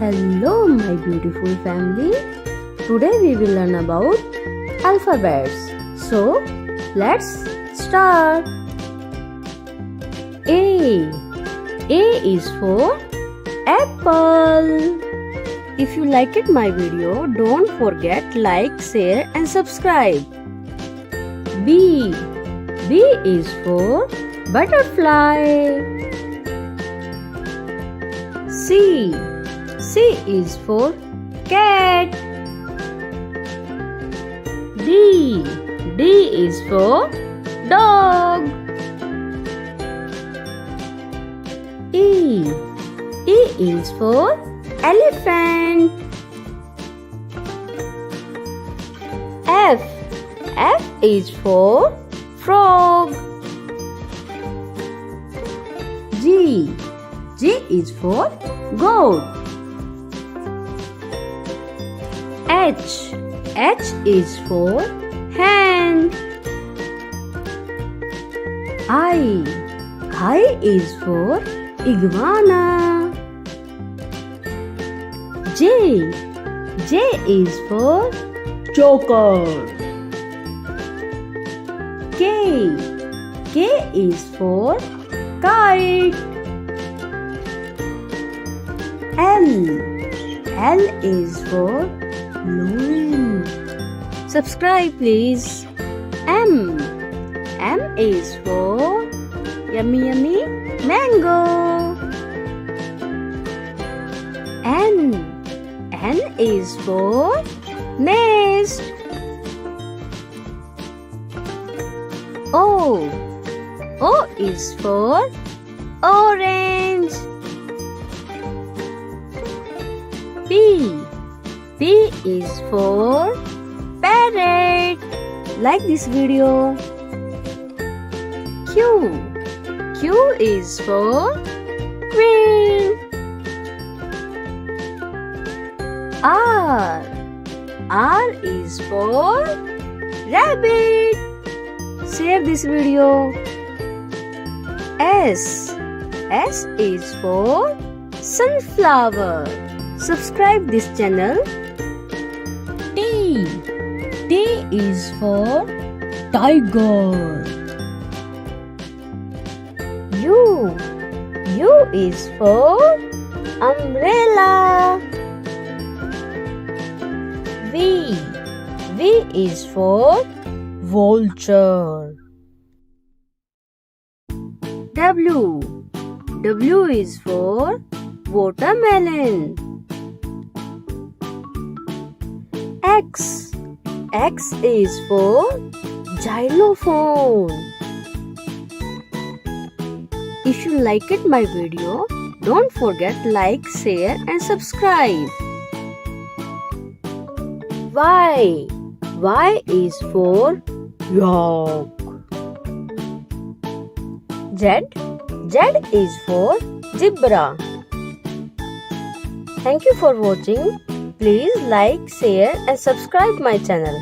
Hello my beautiful family. Today we will learn about alphabets. So let's start. A. A is for apple. If you liked my video, don't forget like, share and subscribe. B. B is for butterfly. C. C is for cat. D. D is for dog. E. E is for elephant. F. F is for frog. G. G is for goat. H. H is for hand. I. I is for iguana. J. J is for joker. K. K is for kite. L. L is for lion. Subscribe please. M. M is for yummy yummy mango. N. N is for nest. O. O is for orange. P. P is for parrot. Like this video. Q. Q is for queen. R. R is for rabbit. Share this video. S. S is for sunflower. Subscribe this channel. T. T is for tiger. U. U is for umbrella. V. V is for vulture. W. W is for watermelon. X. X is for xylophone. If you liked my video, don't forget like, share and subscribe. Y. Y is for yak. Z. Z is for zebra. Thank you for watching. Please like, share and subscribe my channel.